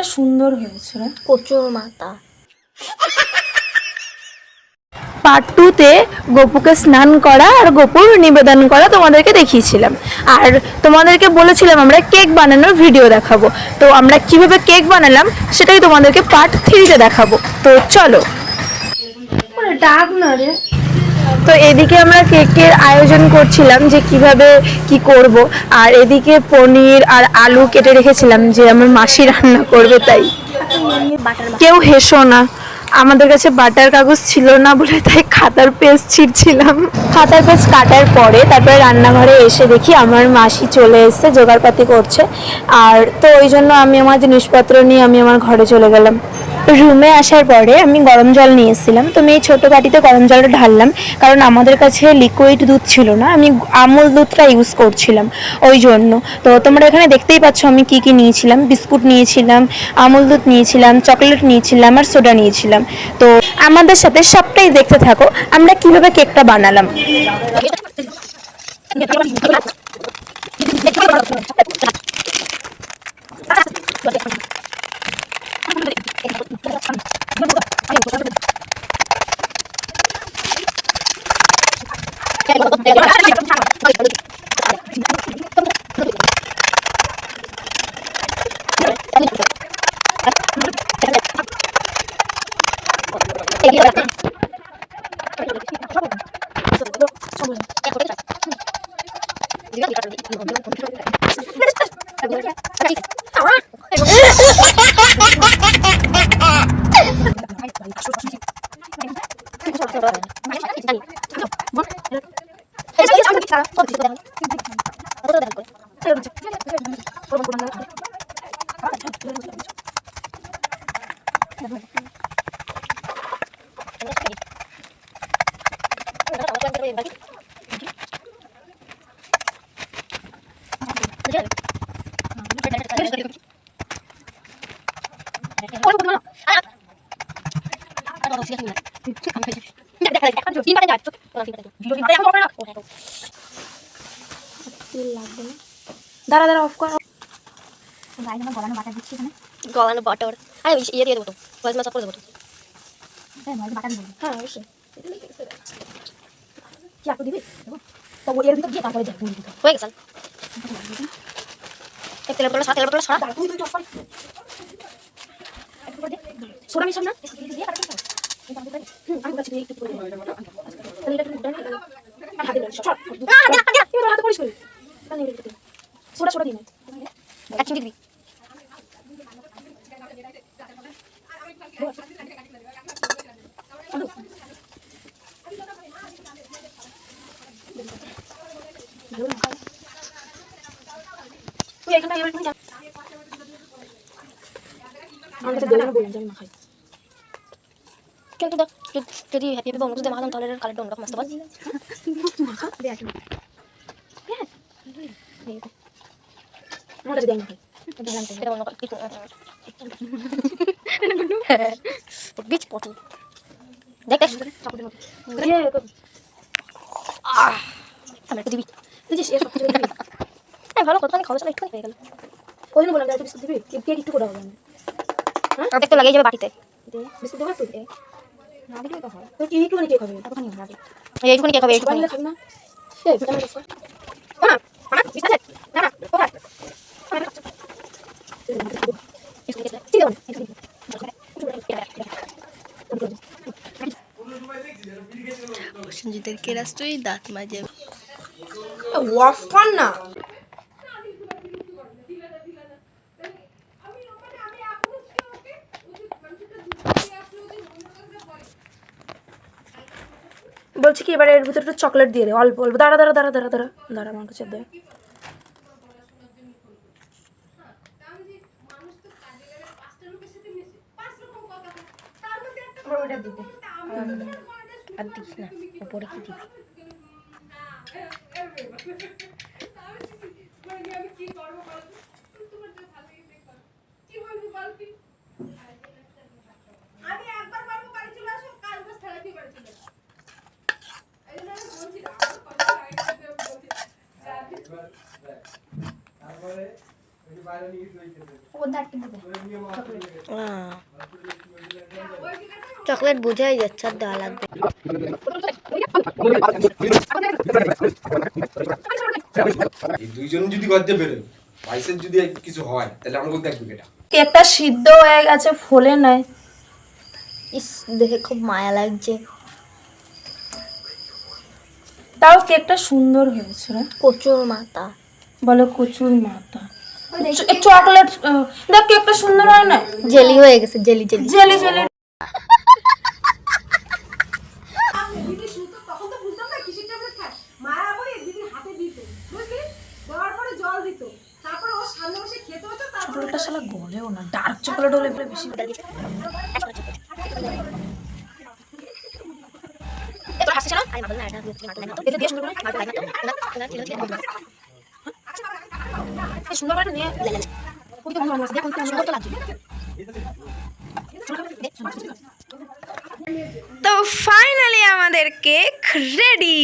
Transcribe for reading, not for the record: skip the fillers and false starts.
কতটা সুন্দর হয়েছে, প্রচুর মাথা। পার্ট 2-তে গোপুকে স্নান করা আর গোপুর নিবেদন করা তোমাদেরকে দেখিয়েছিলাম, আর তোমাদেরকে বলেছিলাম আমরা কেক বানানোর ভিডিও দেখাবো। তো আমরা কিভাবে কেক বানালাম সেটাই তোমাদেরকে পার্ট 3-তে দেখাবো। তো চলো। ডাক না রে। তো এদিকে আমরা কেকের আয়োজন করছিলাম যে কিভাবে কি করব, আর এদিকে পনির আর আলু কেটে রেখেছিলাম যে আমার মাসি রান্না করবে, তাই কেউ হেসো না, আমাদের কাছে বাটার কাগজ ছিল না বলে তাই খাতার পেজ ছিঁড়ছিলাম। খাতার পেজ কাটার পরে তারপরে রান্নাঘরে এসে দেখি আমার মাসি চলে এসেছে, জোগাড়পাতি করছে। আর তো ওই জন্য আমি আমার জিনিসপত্র নিয়ে আমি আমার ঘরে চলে গেলাম। রুমে আসার পরে আমি গরম জল নিয়েছিলাম, তো আমি এই ছোটো বাটিতে গরম জলটা ঢাললাম, কারণ আমাদের কাছে লিকুইড দুধ ছিল না, আমি আমুল দুধটা ইউজ করছিলাম ওই জন্য। তো তোমরা এখানে দেখতেই পাচ্ছ আমি কি কি নিয়েছিলাম। বিস্কুট নিয়েছিলাম, আমুল দুধ নিয়েছিলাম, চকলেট নিয়েছিলাম আর সোডা নিয়েছিলাম। তো আমাদের সাথে সবটাই দেখতে থাকো আমরা কিভাবে কেকটা বানালাম। দাঁড়া দাঁড়া অফ কর। গলানো বাটার দিচ্ছি এখানে, গলানো বাটার। আরে ইয়ে দিয়ে দেবো তো, ভয়েস মাছ করে দেবো তো। হ্যাঁ বাটার দেবো, হ্যাঁ অবশ্যই। কি আপু দিবি তো এর ভিতর দিয়ে তারপরে দেখো হয়ে গেছে। এক তেলের বোতল, তেলের বোতল সরা। তুই তুই অফ কর। সোডা মিশাম না দিয়ে কাটতে হবে। আমি কাছে দিয়ে একটু করে তাহলে এটা একটু হাতে ধরে শট না না এবার হাতে পরিষ্কার করি তাহলে এটা সোডা সোডা দিই না এক চিমটি দিবি। তুই এখানটা এবার তুমি যা আমার কাছে দেনা বললাম যে আমি না খাই, কিন্তু দেখ যদি হ্যাপি হ্যাপি বন্ধু যদি মাখাতাম তাহলে এর কালারটা অন্যরকম আসতে পারে। মাখা দে আসি আমার কাছে দেনা খাই এটা অন্য কিছু বিচ পটি দেখ চাপড়ে মতো আমি একটু দিবি। বুঝিস এর সব কিছু দিবি। হ্যাঁ ভালো কথা, খাওয়া একটু হয়ে গেল। ওই জন্য বললাম যে বিস্কুট দিবি, কেক একটু করে হবে আমি হ্যাঁ একটু লাগিয়ে যাবে বাটিতে। বিস্কুট দেবো তুই না দিলে তো হয় তুই কি একটু কেক হবে কতখানি হবে এইটুকুনি কে খাবে? এইটুকুনি খাবি না এই ভিটামিন দোষ কর না না বিস্কুট না না ওরা সঞ্জিতের কেরাস তুই দাঁত মাঝে ওয়াফ কর না। বলছি কি এবারে এর ভিতরে একটু চকলেট দিয়ে দে অল্প অল্প। দাঁড়া দাঁড়া দাঁড়া দাঁড়া দাঁড়া দাঁড়া আমার কাছে দে। আর দিস না, উপরে কি দিবি? ও দাঁড় কিনে দে চকলেট চকলেট বোঝাই যাচ্ছে আর দেওয়া লাগবে। এই দুইজন যদি গজ্জে বেরোয়, বাইসের যদি কিছু হয় তাহলে আমাকে দেখবে কেটা। কেকটা সিদ্ধ হয়ে গেছে, ফোলে নাই। ইস, দেখে খুব মায়া লাগছে। তাও কেকটা সুন্দর হয়েছে রে। কচুর মাথা বলে কচুর মাথা, চকলেট। দেখ কেকটা সুন্দর হয় না? জেলি হয়ে গেছে, জেলি জেলি। Jelly jelly. চকলেটটা শালা গলেও না, ডার্ক চকলেট হলে বেশি। সুন্দর করে নিয়ে তো ফাইনালি আমাদের কেক রেডি।